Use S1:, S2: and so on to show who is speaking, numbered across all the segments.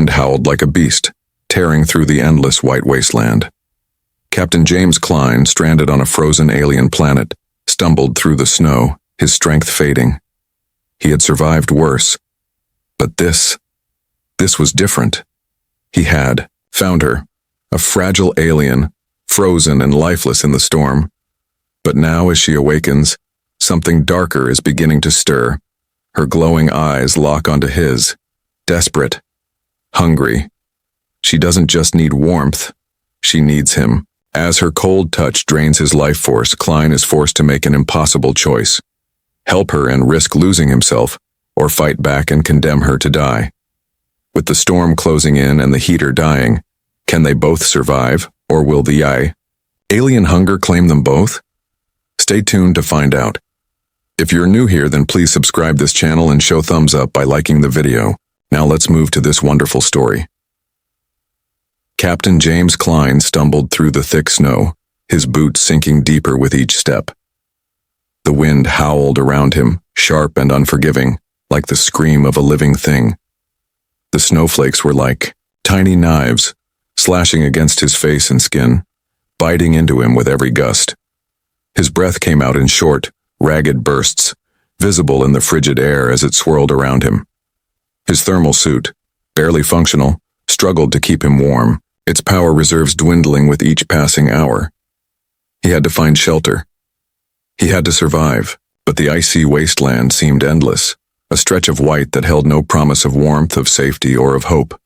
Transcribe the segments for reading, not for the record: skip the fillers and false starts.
S1: wind howled like a beast, tearing through the endless white wasteland. Captain James Klein, stranded on a frozen alien planet, stumbled through the snow, his strength fading. He had survived worse. But this was different. He had found her, a fragile alien, frozen and lifeless in the storm. But now, as she awakens, something darker is beginning to stir. Her glowing eyes lock onto his, desperate, hungry. She doesn't just need warmth, she needs him. As her cold touch drains his life force, Klein is forced to make an impossible choice. Help her and risk losing himself, or fight back and condemn her to die. With the storm closing in and the heater dying, can they both survive, or will the alien hunger claim them both? Stay tuned to find out. If you're new here, then please subscribe this channel and show thumbs up by liking the video. Now let's move to this wonderful story. Captain James Klein stumbled through the thick snow, his boots sinking deeper with each step. The wind howled around him, sharp and unforgiving, like the scream of a living thing. The snowflakes were like tiny knives, slashing against his face and skin, biting into him with every gust. His breath came out in short, ragged bursts, visible in the frigid air as it swirled around him. His thermal suit, barely functional, struggled to keep him warm, its power reserves dwindling with each passing hour. He had to find shelter. He had to survive, but the icy wasteland seemed endless, a stretch of white that held no promise of warmth, of safety, or of hope.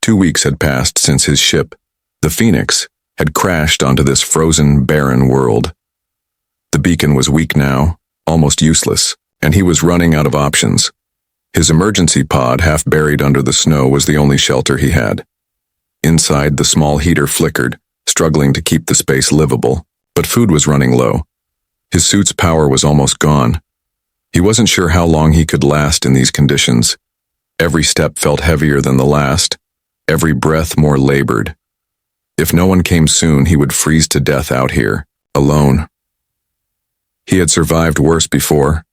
S1: 2 weeks had passed since his ship, the Phoenix, had crashed onto this frozen, barren world. The beacon was weak now, almost useless, and he was running out of options. His emergency pod, half buried under the snow, was the only shelter he had. Inside, the small heater flickered, struggling to keep the space livable, but food was running low. His suit's power was almost gone. He wasn't sure how long he could last in these conditions. Every step felt heavier than the last, every breath more labored. If no one came soon, he would freeze to death out here, alone. He had survived worse before,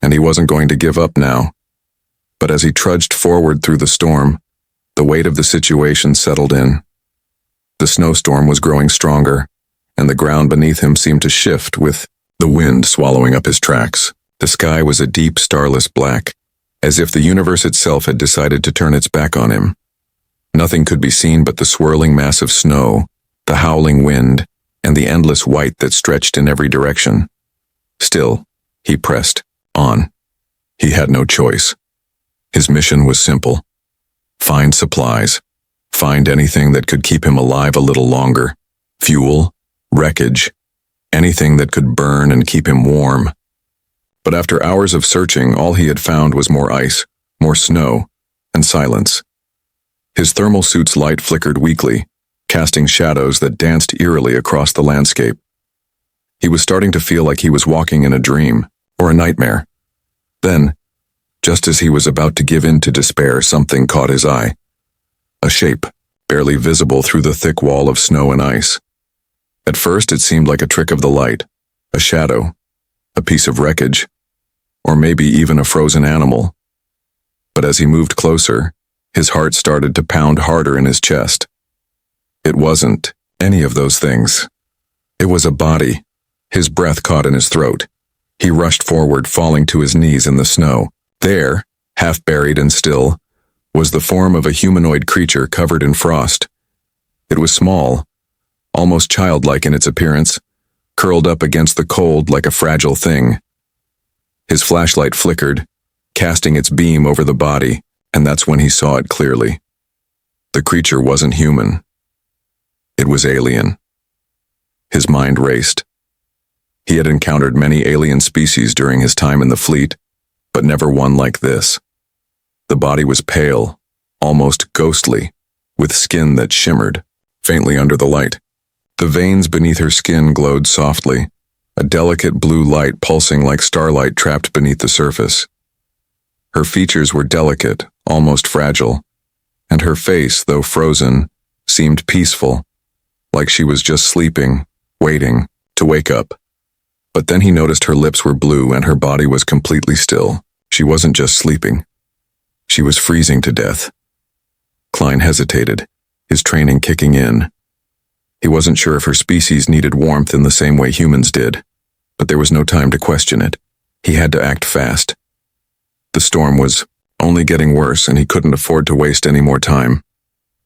S1: and he wasn't going to give up now. But as he trudged forward through the storm, the weight of the situation settled in. The snowstorm was growing stronger, and the ground beneath him seemed to shift, with the wind swallowing up his tracks. The sky was a deep, starless black, as if the universe itself had decided to turn its back on him. Nothing could be seen but the swirling mass of snow, the howling wind, and the endless white that stretched in every direction. Still, he pressed on. He had no choice. His mission was simple. Find supplies. Find anything that could keep him alive a little longer. Fuel, wreckage, anything that could burn and keep him warm. But after hours of searching, all he had found was more ice, more snow, and silence. His thermal suit's light flickered weakly, casting shadows that danced eerily across the landscape. He was starting to feel like he was walking in a dream, or a nightmare. Then, just as he was about to give in to despair, something caught his eye. A shape, barely visible through the thick wall of snow and ice. At first, it seemed like a trick of the light, a shadow, a piece of wreckage, or maybe even a frozen animal. But as he moved closer, his heart started to pound harder in his chest. It wasn't any of those things. It was a body. His breath caught in his throat. He rushed forward, falling to his knees in the snow. There, half buried and still, was the form of a humanoid creature covered in frost. It was small, almost childlike in its appearance, curled up against the cold like a fragile thing. His flashlight flickered, casting its beam over the body, and that's when he saw it clearly. The creature wasn't human. It was alien. His mind raced. He had encountered many alien species during his time in the fleet, but never one like this. The body was pale, almost ghostly, with skin that shimmered faintly under the light. The veins beneath her skin glowed softly, a delicate blue light pulsing like starlight trapped beneath the surface. Her features were delicate, almost fragile, and her face, though frozen, seemed peaceful, like she was just sleeping, waiting to wake up. But then he noticed her lips were blue and her body was completely still. She wasn't just sleeping. She was freezing to death. Klein hesitated, his training kicking in. He wasn't sure if her species needed warmth in the same way humans did, but there was no time to question it. He had to act fast. The storm was only getting worse, and he couldn't afford to waste any more time.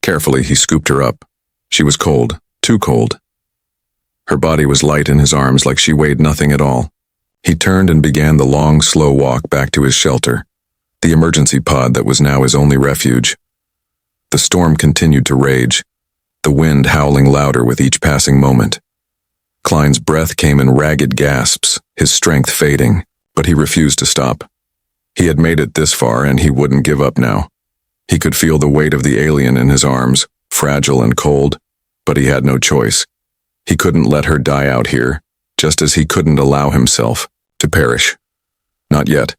S1: Carefully, he scooped her up. She was cold, too cold. Her body was light in his arms like she weighed nothing at all. He turned and began the long, slow walk back to his shelter, the emergency pod that was now his only refuge. The storm continued to rage, the wind howling louder with each passing moment. Klein's breath came in ragged gasps, his strength fading, but he refused to stop. He had made it this far, and he wouldn't give up now. He could feel the weight of the alien in his arms, fragile and cold, but he had no choice. He couldn't let her die out here, just as he couldn't allow himself to perish. Not yet.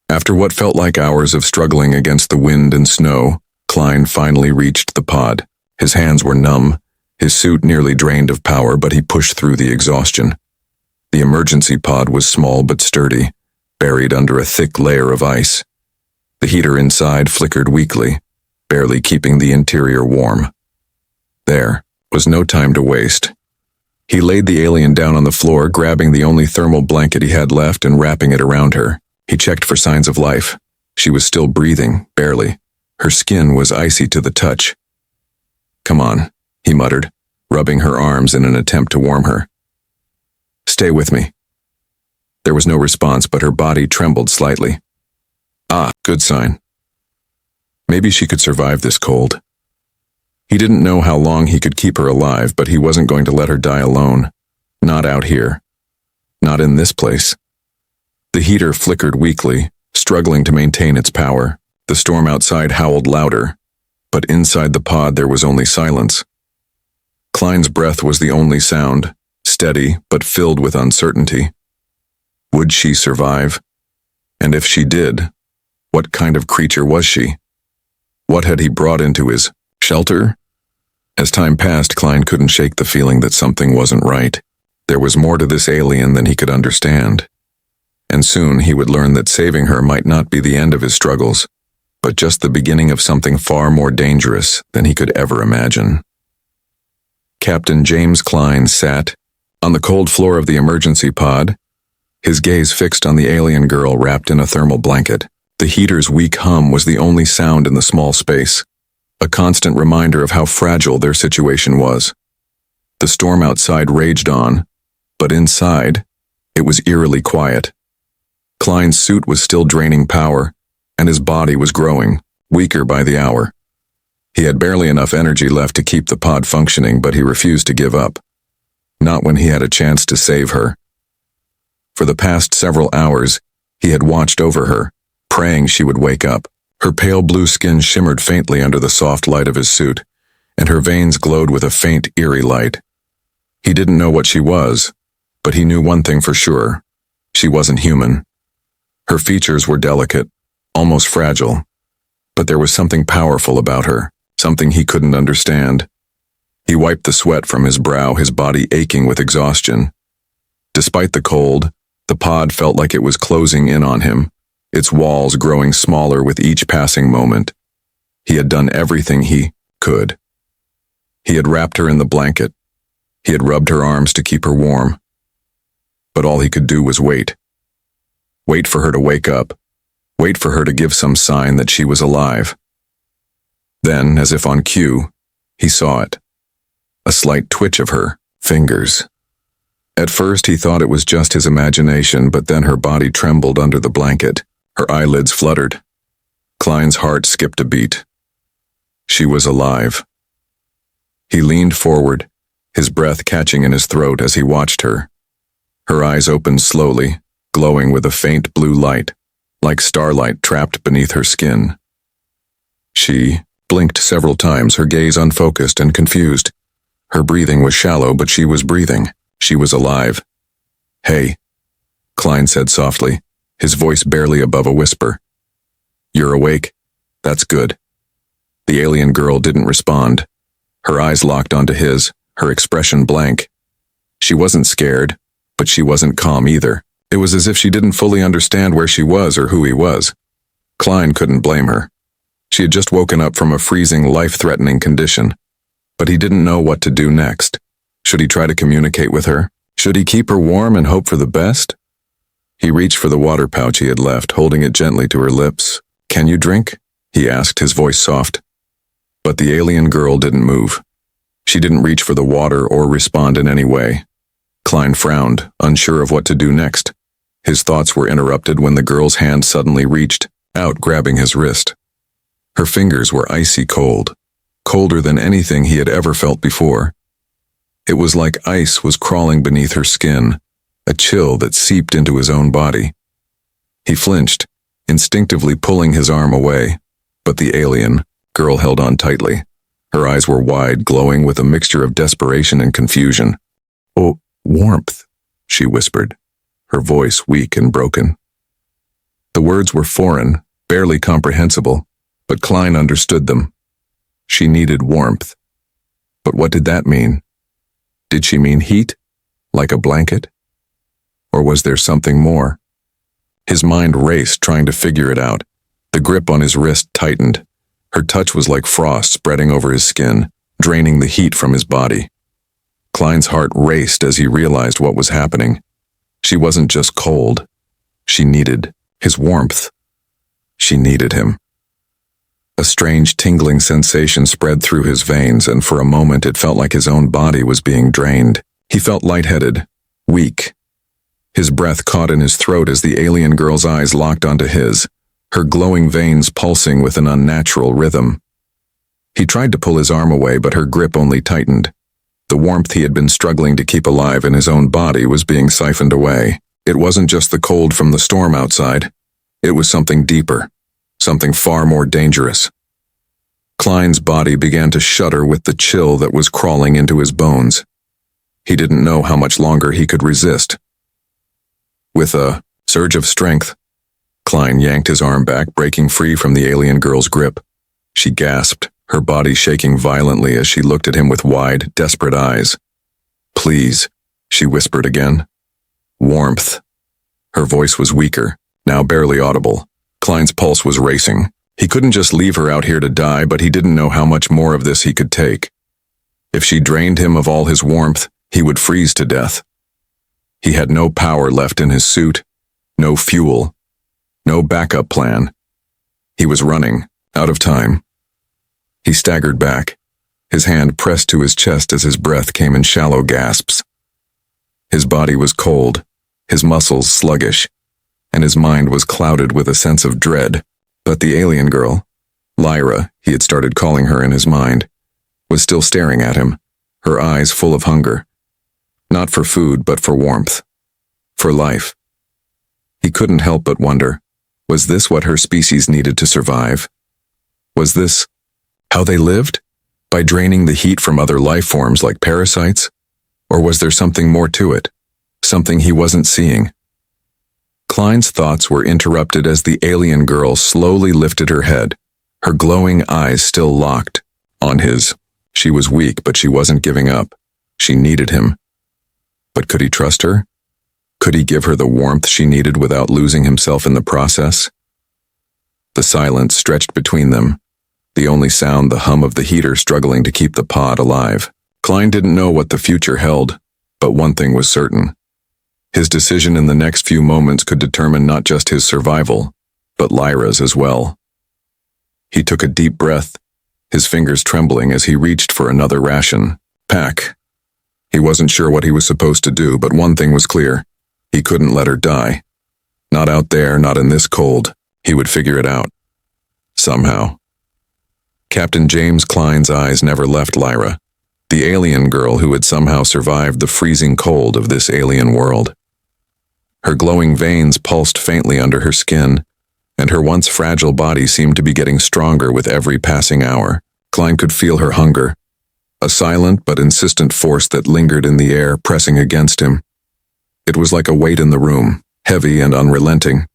S1: After what felt like hours of struggling against the wind and snow, Klein finally reached the pod. His hands were numb, his suit nearly drained of power, but he pushed through the exhaustion. The emergency pod was small but sturdy, buried under a thick layer of ice. The heater inside flickered weakly, barely keeping the interior warm. There was no time to waste. He laid the alien down on the floor, grabbing the only thermal blanket he had left and wrapping it around her. He checked for signs of life. She was still breathing, barely. Her skin was icy to the touch. "Come on," he muttered, rubbing her arms in an attempt to warm her. "Stay with me." There was no response, but her body trembled slightly. Ah, good sign. Maybe she could survive this cold. He didn't know how long he could keep her alive, but he wasn't going to let her die alone. Not out here. Not in this place. The heater flickered weakly, struggling to maintain its power. The storm outside howled louder, but inside the pod there was only silence. Klein's breath was the only sound, steady but filled with uncertainty. Would she survive? And if she did, what kind of creature was she? What had he brought into his shelter? As time passed, Klein couldn't shake the feeling that something wasn't right. There was more to this alien than he could understand. And soon he would learn that saving her might not be the end of his struggles, but just the beginning of something far more dangerous than he could ever imagine. Captain James Klein sat on the cold floor of the emergency pod, his gaze fixed on the alien girl wrapped in a thermal blanket. The heater's weak hum was the only sound in the small space, a constant reminder of how fragile their situation was. The storm outside raged on, but inside, it was eerily quiet. Klein's suit was still draining power, and his body was growing, weaker by the hour. He had barely enough energy left to keep the pod functioning, but he refused to give up. Not when he had a chance to save her. For the past several hours, he had watched over her, praying she would wake up. Her pale blue skin shimmered faintly under the soft light of his suit, and her veins glowed with a faint, eerie light. He didn't know what she was, but he knew one thing for sure. She wasn't human. Her features were delicate, almost fragile, but there was something powerful about her, something he couldn't understand. He wiped the sweat from his brow, his body aching with exhaustion. Despite the cold, the pod felt like it was closing in on him, its walls growing smaller with each passing moment. He had done everything he could. He had wrapped her in the blanket. He had rubbed her arms to keep her warm. But all he could do was wait. Wait for her to wake up. Wait for her to give some sign that she was alive. Then, as if on cue, he saw it. A slight twitch of her fingers. At first he thought it was just his imagination, but then her body trembled under the blanket. Her eyelids fluttered. Klein's heart skipped a beat. She was alive. He leaned forward, his breath catching in his throat as he watched her. Her eyes opened slowly, glowing with a faint blue light, like starlight trapped beneath her skin. She blinked several times, her gaze unfocused and confused. Her breathing was shallow, but she was breathing. She was alive. "Hey," Klein said softly, his voice barely above a whisper. "You're awake? That's good." The alien girl didn't respond. Her eyes locked onto his, her expression blank. She wasn't scared, but she wasn't calm either. It was as if she didn't fully understand where she was or who he was. Klein couldn't blame her. She had just woken up from a freezing, life-threatening condition. But he didn't know what to do next. Should he try to communicate with her? Should he keep her warm and hope for the best? He reached for the water pouch he had left, holding it gently to her lips. "Can you drink?" he asked, his voice soft. But the alien girl didn't move. She didn't reach for the water or respond in any way. Klein frowned, unsure of what to do next. His thoughts were interrupted when the girl's hand suddenly reached out, grabbing his wrist. Her fingers were icy cold, colder than anything he had ever felt before. It was like ice was crawling beneath her skin, a chill that seeped into his own body. He flinched, instinctively pulling his arm away, but the alien girl held on tightly. Her eyes were wide, glowing with a mixture of desperation and confusion. "Oh, warmth," she whispered, her voice weak and broken. The words were foreign, barely comprehensible, but Klein understood them. She needed warmth. But what did that mean? Did she mean heat, like a blanket? Or was there something more? His mind raced, trying to figure it out. The grip on his wrist tightened. Her touch was like frost spreading over his skin, draining the heat from his body. Klein's heart raced as he realized what was happening. She wasn't just cold. She needed his warmth. She needed him. A strange tingling sensation spread through his veins, and for a moment it felt like his own body was being drained. He felt lightheaded, weak. His breath caught in his throat as the alien girl's eyes locked onto his, her glowing veins pulsing with an unnatural rhythm. He tried to pull his arm away, but her grip only tightened. The warmth he had been struggling to keep alive in his own body was being siphoned away. It wasn't just the cold from the storm outside. It was something deeper, something far more dangerous. Klein's body began to shudder with the chill that was crawling into his bones. He didn't know how much longer he could resist. With a surge of strength, Klein yanked his arm back, breaking free from the alien girl's grip. She gasped, her body shaking violently as she looked at him with wide, desperate eyes. "Please," she whispered again. "Warmth." Her voice was weaker, now barely audible. Klein's pulse was racing. He couldn't just leave her out here to die, but he didn't know how much more of this he could take. If she drained him of all his warmth, he would freeze to death. He had no power left in his suit, no fuel, no backup plan. He was running, out of time. He staggered back, his hand pressed to his chest as his breath came in shallow gasps. His body was cold, his muscles sluggish, and his mind was clouded with a sense of dread. But the alien girl, Lyra, he had started calling her in his mind, was still staring at him, her eyes full of hunger. Not for food, but for warmth. For life. He couldn't help but wonder, was this what her species needed to survive? Was this how they lived? By draining the heat from other life forms like parasites? Or was there something more to it? Something he wasn't seeing? Klein's thoughts were interrupted as the alien girl slowly lifted her head, her glowing eyes still locked on his. She was weak, but she wasn't giving up. She needed him. But could he trust her? Could he give her the warmth she needed without losing himself in the process? The silence stretched between them, the only sound the hum of the heater struggling to keep the pod alive. Klein didn't know what the future held, but one thing was certain. His decision in the next few moments could determine not just his survival, but Lyra's as well. He took a deep breath, his fingers trembling as he reached for another ration. Pack. He wasn't sure what he was supposed to do, but one thing was clear. He couldn't let her die. Not out there, not in this cold. He would figure it out. Somehow. Captain James Klein's eyes never left Lyra, the alien girl who had somehow survived the freezing cold of this alien world. Her glowing veins pulsed faintly under her skin, and her once fragile body seemed to be getting stronger with every passing hour. Klein could feel her hunger, a silent but insistent force that lingered in the air, pressing against him. It was like a weight in the room, heavy and unrelenting.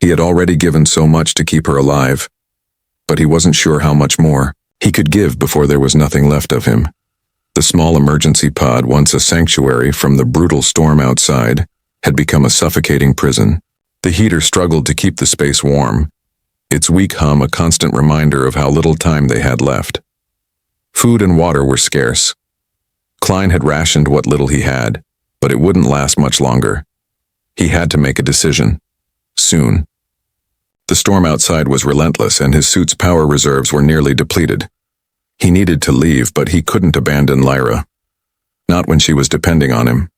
S1: He had already given so much to keep her alive, but he wasn't sure how much more he could give before there was nothing left of him. The small emergency pod, once a sanctuary from the brutal storm outside, had become a suffocating prison. The heater struggled to keep the space warm, its weak hum a constant reminder of how little time they had left. Food and water were scarce. Klein had rationed what little he had, but it wouldn't last much longer. He had to make a decision. Soon. The storm outside was relentless, and his suit's power reserves were nearly depleted. He needed to leave, but he couldn't abandon Lyra. Not when she was depending on him.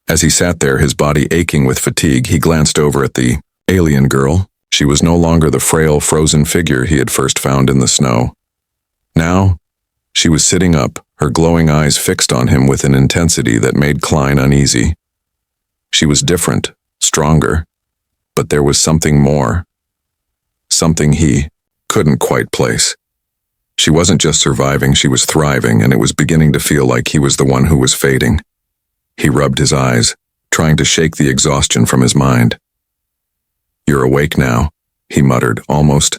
S1: As he sat there, his body aching with fatigue, he glanced over at the alien girl. She was no longer the frail, frozen figure he had first found in the snow. Now, she was sitting up, her glowing eyes fixed on him with an intensity that made Klein uneasy. She was different, stronger, but there was something more. Something he couldn't quite place. She wasn't just surviving, she was thriving, and it was beginning to feel like he was the one who was fading. He rubbed his eyes, trying to shake the exhaustion from his mind. "You're awake now," he muttered, almost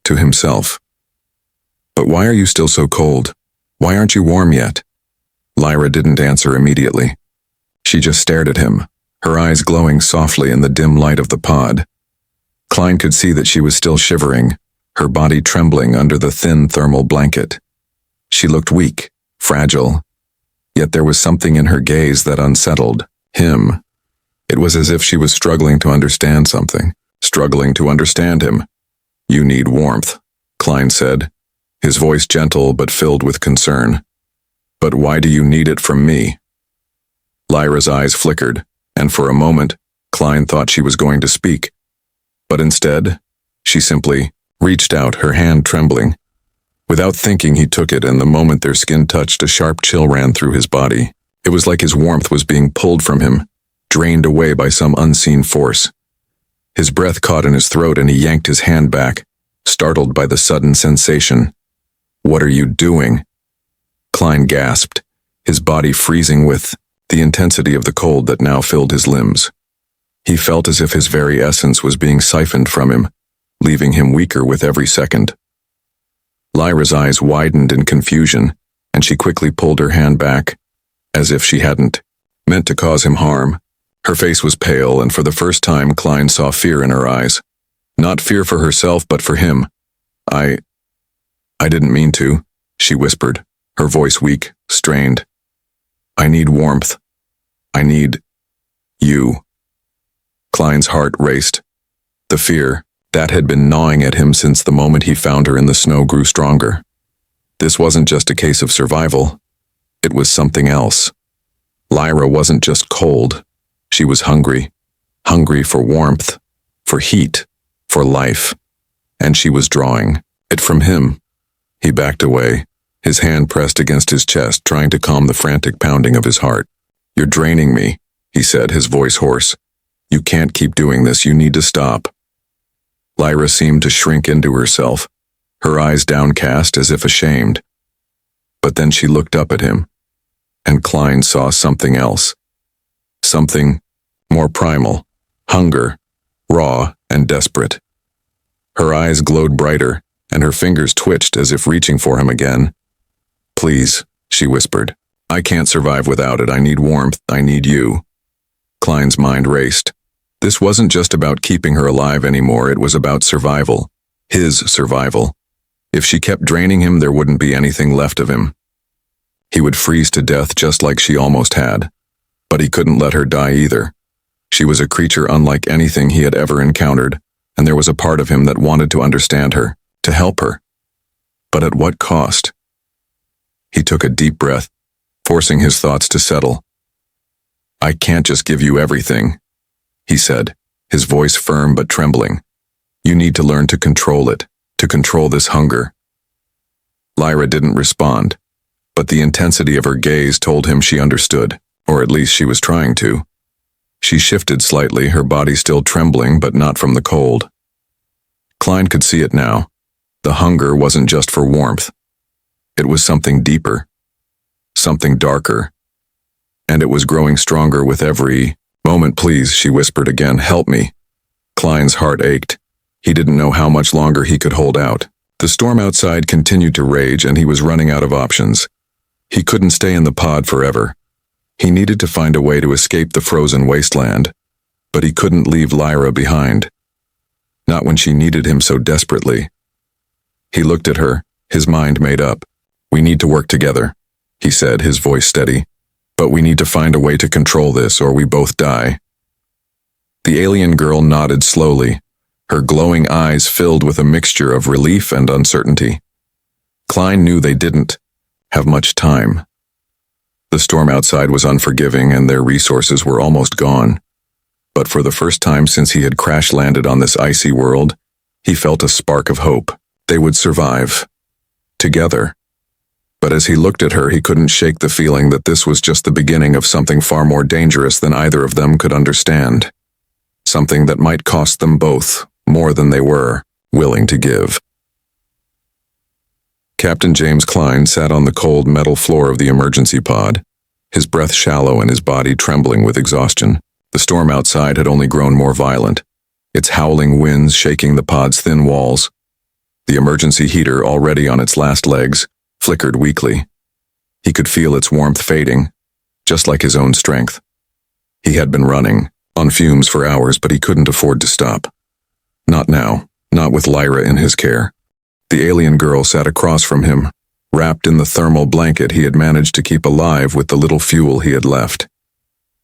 S1: to himself. "But why are you still so cold? Why aren't you warm yet?" Lyra didn't answer immediately. She just stared at him, her eyes glowing softly in the dim light of the pod. Klein could see that she was still shivering, her body trembling under the thin thermal blanket. She looked weak, fragile, yet there was something in her gaze that unsettled him. It was as if she was struggling to understand something, struggling to understand him. "You need warmth," Klein said, his voice gentle but filled with concern. "But why do you need it from me?" Lyra's eyes flickered, and for a moment, Klein thought she was going to speak. But instead, she simply reached out, her hand trembling. Without thinking, he took it, and the moment their skin touched, a sharp chill ran through his body. It was like his warmth was being pulled from him, drained away by some unseen force. His breath caught in his throat, and he yanked his hand back, startled by the sudden sensation. "What are you doing?" Klein gasped, his body freezing with the intensity of the cold that now filled his limbs. He felt as if his very essence was being siphoned from him, leaving him weaker with every second. Lyra's eyes widened in confusion, and she quickly pulled her hand back, as if she hadn't meant to cause him harm. Her face was pale, and for the first time Klein saw fear in her eyes. Not fear for herself, but for him. I didn't mean to," she whispered, her voice weak, strained. "I need warmth. I need you." Klein's heart raced. The fear that had been gnawing at him since the moment he found her in the snow grew stronger. This wasn't just a case of survival. It was something else. Lyra wasn't just cold. She was hungry. Hungry for warmth, for heat, for life. And she was drawing it from him. He backed away, his hand pressed against his chest, trying to calm the frantic pounding of his heart. "You're draining me," he said, his voice hoarse. "You can't keep doing this. You need to stop." Lyra seemed to shrink into herself, her eyes downcast as if ashamed. But then she looked up at him, and Klein saw something else. Something more primal, hunger, raw and desperate. Her eyes glowed brighter, and her fingers twitched as if reaching for him again. "Please," she whispered. "I can't survive without it. I need warmth. I need you." Klein's mind raced. This wasn't just about keeping her alive anymore, it was about survival. His survival. If she kept draining him, there wouldn't be anything left of him. He would freeze to death just like she almost had. But he couldn't let her die either. She was a creature unlike anything he had ever encountered, and there was a part of him that wanted to understand her, to help her. But at what cost? He took a deep breath, forcing his thoughts to settle. "I can't just give you everything," he said, his voice firm but trembling. "You need to learn to control it, to control this hunger." Lyra didn't respond, but the intensity of her gaze told him she understood, or at least she was trying to. She shifted slightly, her body still trembling, but not from the cold. Klein could see it now. The hunger wasn't just for warmth. It was something deeper, something darker, and it was growing stronger with every moment. "Please," she whispered again, "help me." Klein's heart ached. He didn't know how much longer he could hold out. The storm outside continued to rage, and he was running out of options. He couldn't stay in the pod forever. He needed to find a way to escape the frozen wasteland, but he couldn't leave Lyra behind. Not when she needed him so desperately. He looked at her, his mind made up. "We need to work together," he said, his voice steady. "But we need to find a way to control this or we both die." The alien girl nodded slowly, her glowing eyes filled with a mixture of relief and uncertainty. Klein knew they didn't have much time. The storm outside was unforgiving and their resources were almost gone. But for the first time since he had crash-landed on this icy world, he felt a spark of hope. They would survive. Together. But as he looked at her, he couldn't shake the feeling that this was just the beginning of something far more dangerous than either of them could understand. Something that might cost them both more than they were willing to give. Captain James Klein sat on the cold metal floor of the emergency pod, his breath shallow and his body trembling with exhaustion. The storm outside had only grown more violent, its howling winds shaking the pod's thin walls. The emergency heater, already on its last legs, flickered weakly. He could feel its warmth fading, just like his own strength. He had been running, on fumes for hours, but he couldn't afford to stop. Not now, not with Lyra in his care. The alien girl sat across from him, wrapped in the thermal blanket he had managed to keep alive with the little fuel he had left.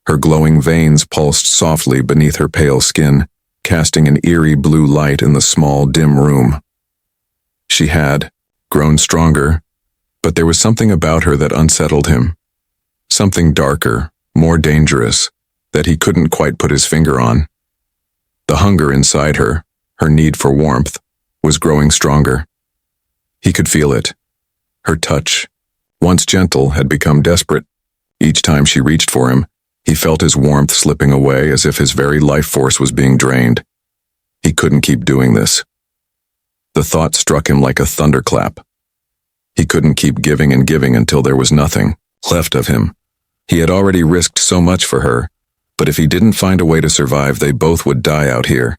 S1: Her glowing veins pulsed softly beneath her pale skin, casting an eerie blue light in the small, dim room. She had grown stronger, but there was something about her that unsettled him. Something darker, more dangerous, that he couldn't quite put his finger on. The hunger inside her, her need for warmth, was growing stronger. He could feel it. Her touch, once gentle, had become desperate. Each time she reached for him, he felt his warmth slipping away as if his very life force was being drained. He couldn't keep doing this. The thought struck him like a thunderclap. He couldn't keep giving and giving until there was nothing left of him. He had already risked so much for her, but if he didn't find a way to survive, they both would die out here.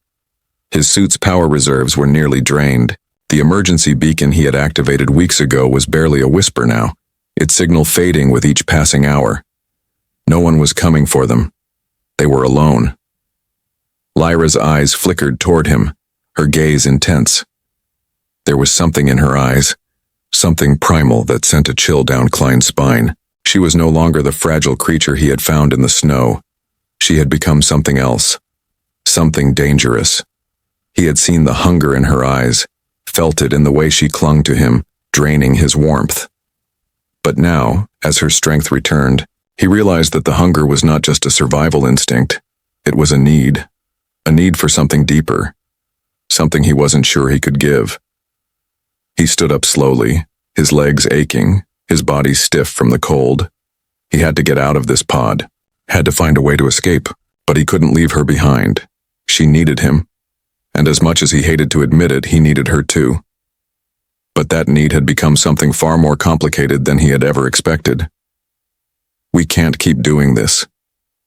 S1: His suit's power reserves were nearly drained. The emergency beacon he had activated weeks ago was barely a whisper now, its signal fading with each passing hour. No one was coming for them. They were alone. Lyra's eyes flickered toward him, her gaze intense. There was something in her eyes, something primal that sent a chill down Klein's spine. She was no longer the fragile creature he had found in the snow. She had become something else, something dangerous. He had seen the hunger in her eyes, felt it in the way she clung to him, draining his warmth. But now, as her strength returned, he realized that the hunger was not just a survival instinct. It was a need for something deeper, something he wasn't sure he could give. He stood up slowly, his legs aching, his body stiff from the cold. He had to get out of this pod, had to find a way to escape, but he couldn't leave her behind. She needed him, and as much as he hated to admit it, he needed her too. But that need had become something far more complicated than he had ever expected. "We can't keep doing this,"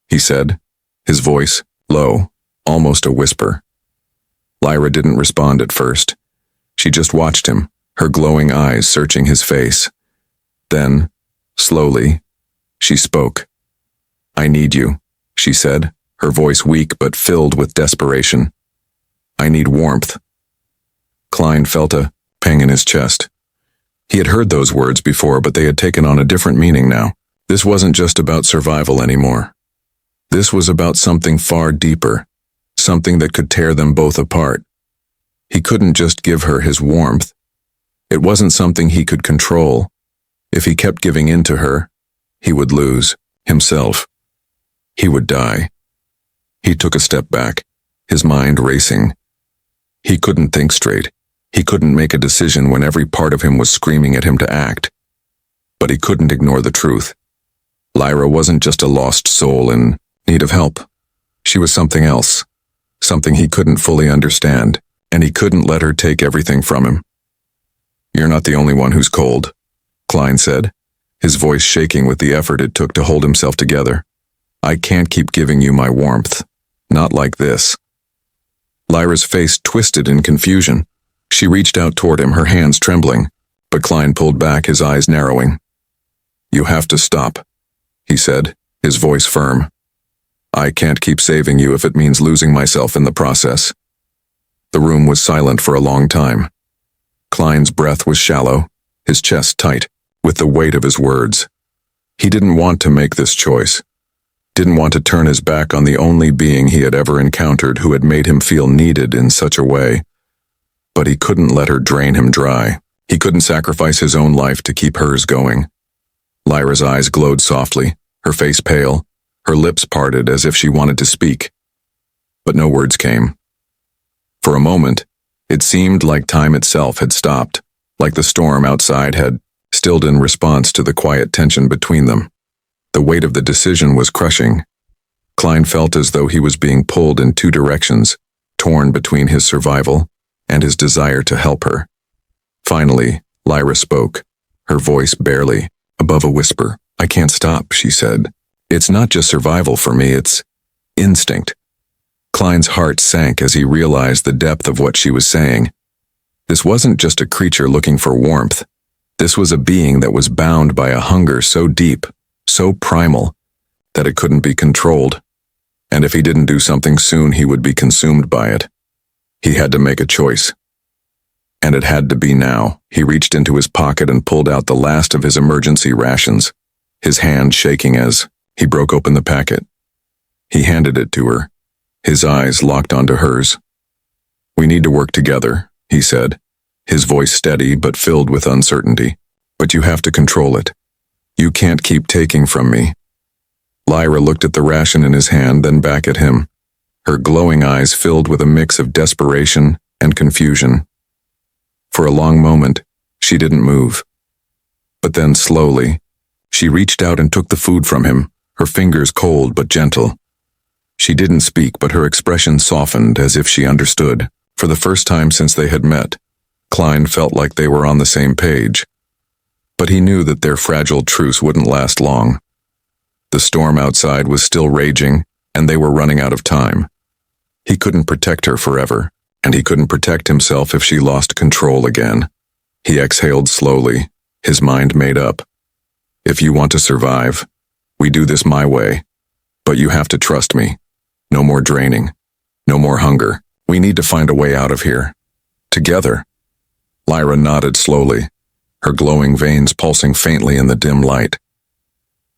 S1: he said, his voice low, almost a whisper. Lyra didn't respond at first. She just watched him, her glowing eyes searching his face. Then, slowly, she spoke. "I need you," she said, her voice weak but filled with desperation. "I need warmth." Klein felt a pang in his chest. He had heard those words before, but they had taken on a different meaning now. This wasn't just about survival anymore. This was about something far deeper, something that could tear them both apart. He couldn't just give her his warmth. It wasn't something he could control. If he kept giving in to her, he would lose himself. He would die. He took a step back, his mind racing. He couldn't think straight. He couldn't make a decision when every part of him was screaming at him to act. But he couldn't ignore the truth. Lyra wasn't just a lost soul in need of help. She was something else, something he couldn't fully understand, and he couldn't let her take everything from him. "You're not the only one who's cold," Klein said, his voice shaking with the effort it took to hold himself together. "I can't keep giving you my warmth. Not like this." Lyra's face twisted in confusion. She reached out toward him, her hands trembling, but Klein pulled back, his eyes narrowing. "You have to stop," he said, his voice firm. "I can't keep saving you if it means losing myself in the process." The room was silent for a long time. Klein's breath was shallow, his chest tight, with the weight of his words. He didn't want to make this choice. Didn't want to turn his back on the only being he had ever encountered who had made him feel needed in such a way. But he couldn't let her drain him dry. He couldn't sacrifice his own life to keep hers going. Lyra's eyes glowed softly, her face pale, her lips parted as if she wanted to speak. But no words came. For a moment, it seemed like time itself had stopped, like the storm outside had stilled in response to the quiet tension between them. The weight of the decision was crushing. Klein felt as though he was being pulled in two directions, torn between his survival and his desire to help her. Finally, Lyra spoke, her voice barely above a whisper. "I can't stop," she said. "It's not just survival for me, it's instinct." Klein's heart sank as he realized the depth of what she was saying. This wasn't just a creature looking for warmth. This was a being that was bound by a hunger so deep, so primal, that it couldn't be controlled. And if he didn't do something soon, he would be consumed by it. He had to make a choice. And it had to be now. He reached into his pocket and pulled out the last of his emergency rations, his hand shaking as he broke open the packet. He handed it to her, his eyes locked onto hers. "We need to work together," he said, his voice steady but filled with uncertainty. "But you have to control it. You can't keep taking from me." Lyra looked at the ration in his hand, then back at him, her glowing eyes filled with a mix of desperation and confusion. For a long moment, she didn't move. But then slowly, she reached out and took the food from him, her fingers cold but gentle. She didn't speak, but her expression softened as if she understood. For the first time since they had met, Klein felt like they were on the same page. But he knew that their fragile truce wouldn't last long. The storm outside was still raging, and they were running out of time. He couldn't protect her forever, and he couldn't protect himself if she lost control again. He exhaled slowly, his mind made up. "If you want to survive, we do this my way. But you have to trust me. No more draining. No more hunger. We need to find a way out of here. Together." Lyra nodded slowly, her glowing veins pulsing faintly in the dim light.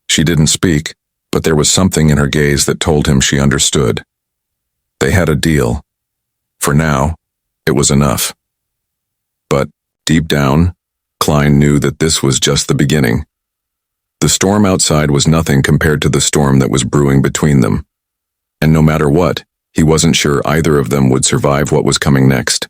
S1: She didn't speak, but there was something in her gaze that told him she understood. They had a deal. For now, it was enough. But, deep down, Klein knew that this was just the beginning. The storm outside was nothing compared to the storm that was brewing between them. And no matter what, he wasn't sure either of them would survive what was coming next.